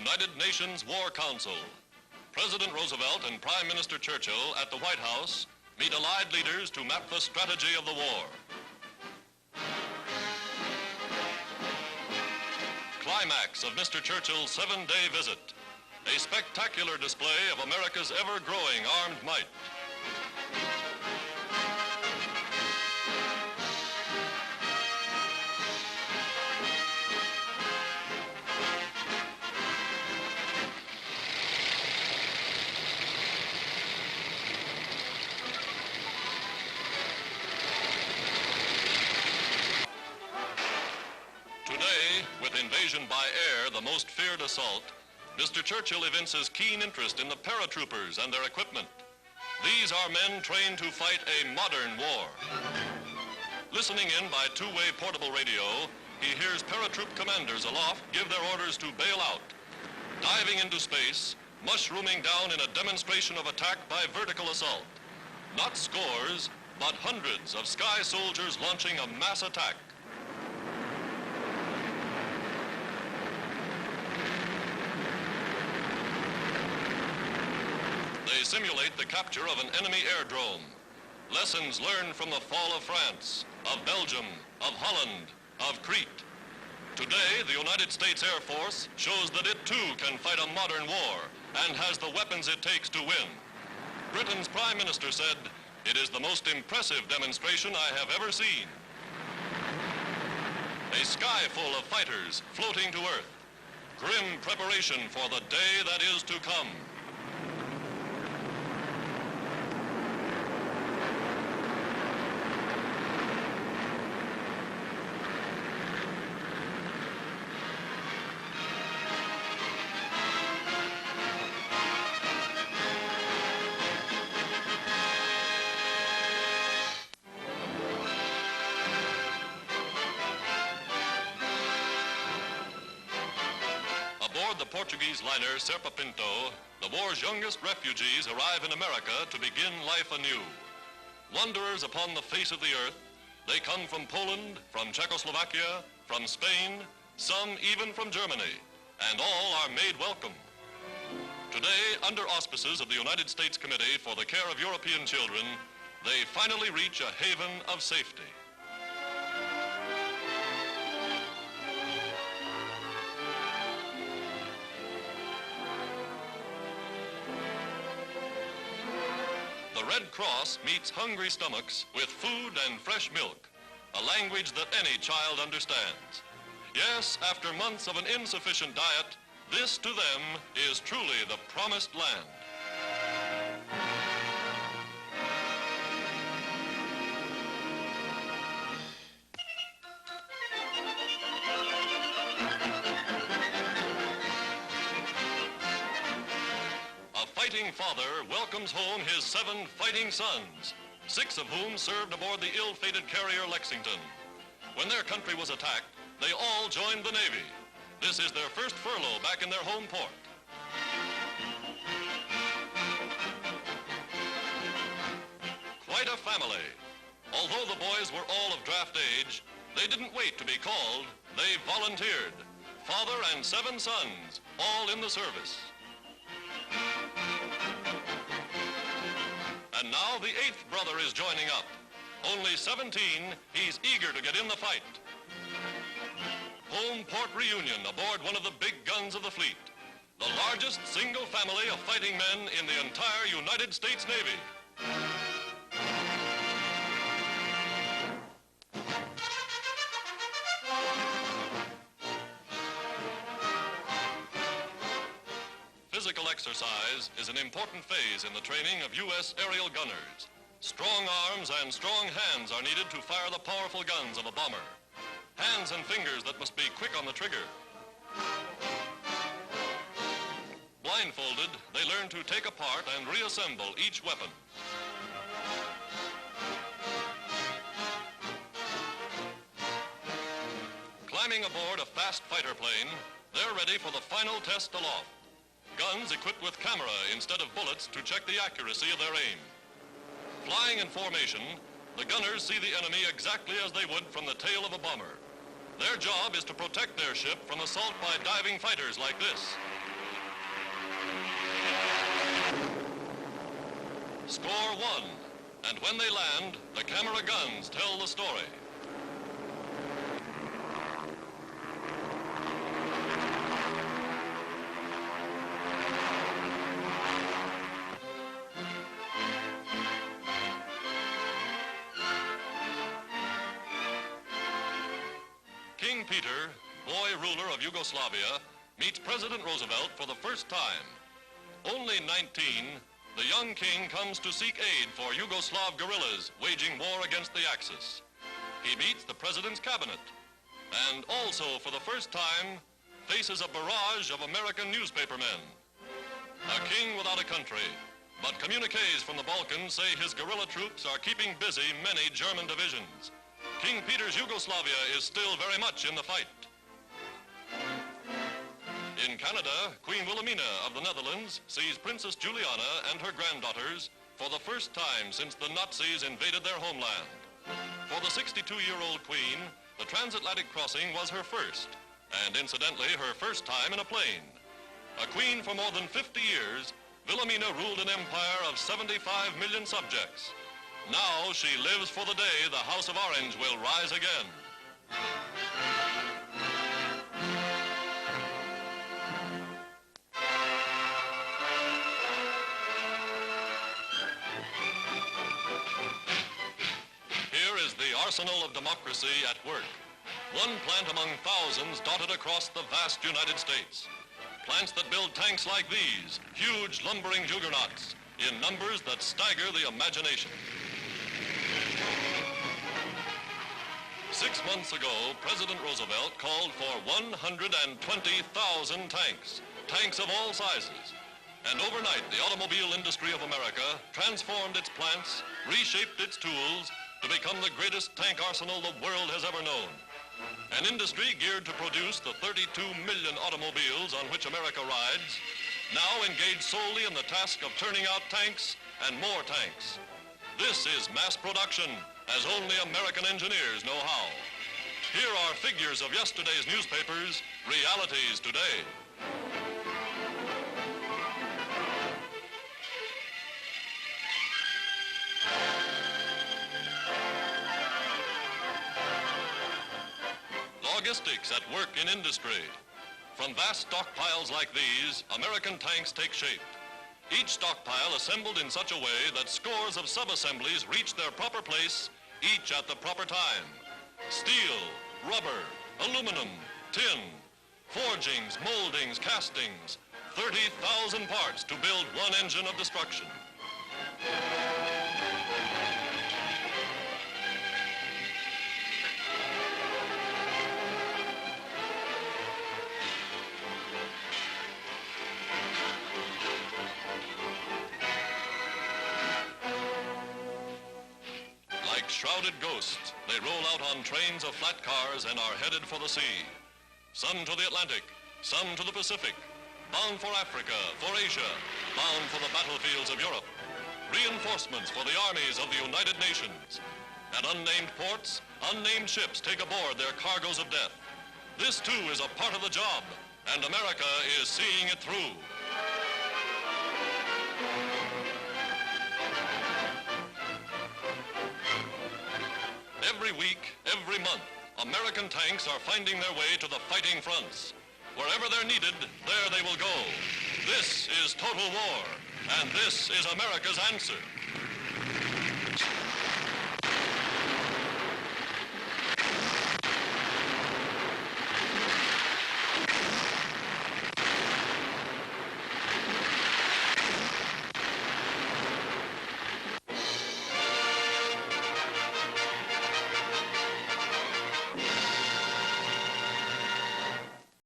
United Nations War Council. President Roosevelt and Prime Minister Churchill at the White House meet allied leaders to map the strategy of the war. Climax of Mr. Churchill's 7-day visit. A spectacular display of America's ever-growing armed might. Today, with invasion by air the most feared assault, Mr. Churchill evinces keen interest in the paratroopers and their equipment. These are men trained to fight a modern war. Listening in by two-way portable radio, he hears paratroop commanders aloft give their orders to bail out. Diving into space, mushrooming down in a demonstration of attack by vertical assault. Not scores, but hundreds of sky soldiers launching a mass attack. They simulate the capture of an enemy airdrome. Lessons learned from the fall of France, of Belgium, of Holland, of Crete. Today, the United States Air Force shows that it too can fight a modern war and has the weapons it takes to win. Britain's Prime Minister said, "It is the most impressive demonstration I have ever seen." A sky full of fighters floating to Earth. Grim preparation for the day that is to come. Aboard the Portuguese liner Serpa Pinto, the war's youngest refugees arrive in America to begin life anew. Wanderers upon the face of the earth, they come from Poland, from Czechoslovakia, from Spain, some even from Germany, and all are made welcome. Today, under auspices of the United States Committee for the Care of European Children, they finally reach a haven of safety. The Red Cross meets hungry stomachs with food and fresh milk, a language that any child understands. Yes, after months of an insufficient diet, this to them is truly the promised land. A fighting father welcomes home his 7 fighting sons, 6 of whom served aboard the ill-fated carrier Lexington. When their country was attacked, they all joined the Navy. This is their first furlough back in their home port. Quite a family. Although the boys were all of draft age, they didn't wait to be called. They volunteered. Father and 7 sons, all in the service. And now the 8th brother is joining up. Only 17, he's eager to get in the fight. Home port reunion aboard one of the big guns of the fleet. The largest single family of fighting men in the entire United States Navy. Physical exercise is an important phase in the training of U.S. aerial gunners. Strong arms and strong hands are needed to fire the powerful guns of a bomber. Hands and fingers that must be quick on the trigger. Blindfolded, they learn to take apart and reassemble each weapon. Climbing aboard a fast fighter plane, they're ready for the final test aloft. Guns equipped with camera instead of bullets to check the accuracy of their aim. Flying in formation, the gunners see the enemy exactly as they would from the tail of a bomber. Their job is to protect their ship from assault by diving fighters like this. Score one. And when they land, the camera guns tell the story. King Peter, boy ruler of Yugoslavia, meets President Roosevelt for the first time. Only 19, the young king comes to seek aid for Yugoslav guerrillas waging war against the Axis. He meets the president's cabinet and also for the first time faces a barrage of American newspapermen. A king without a country, but communiques from the Balkans say his guerrilla troops are keeping busy many German divisions. King Peter's Yugoslavia is still very much in the fight. In Canada, Queen Wilhelmina of the Netherlands sees Princess Juliana and her granddaughters for the first time since the Nazis invaded their homeland. For the 62-year-old queen, the transatlantic crossing was her first, and incidentally, her first time in a plane. A queen for more than 50 years, Wilhelmina ruled an empire of 75 million subjects. Now she lives for the day the House of Orange will rise again. Here is the arsenal of democracy at work. One plant among thousands dotted across the vast United States. Plants that build tanks like these, huge lumbering juggernauts, in numbers that stagger the imagination. 6 months ago, President Roosevelt called for 120,000 tanks, tanks of all sizes. And overnight, the automobile industry of America transformed its plants, reshaped its tools to become the greatest tank arsenal the world has ever known. An industry geared to produce the 32 million automobiles on which America rides, now engaged solely in the task of turning out tanks and more tanks. This is mass production, as only American engineers know how. Here are figures of yesterday's newspapers, realities today. Logistics at work in industry. From vast stockpiles like these, American tanks take shape. Each stockpile assembled in such a way that scores of sub-assemblies reach their proper place, each at the proper time. Steel, rubber, aluminum, tin, forgings, moldings, castings, 30,000 parts to build one engine of destruction. Shrouded ghosts, they roll out on trains of flat cars and are headed for the sea. Some to the Atlantic, some to the Pacific, bound for Africa, for Asia, bound for the battlefields of Europe. Reinforcements for the armies of the United Nations. At unnamed ports, unnamed ships take aboard their cargoes of death. This too is a part of the job, and America is seeing it through. Every week, every month, American tanks are finding their way to the fighting fronts. Wherever they're needed, there they will go. This is total war, and this is America's answer.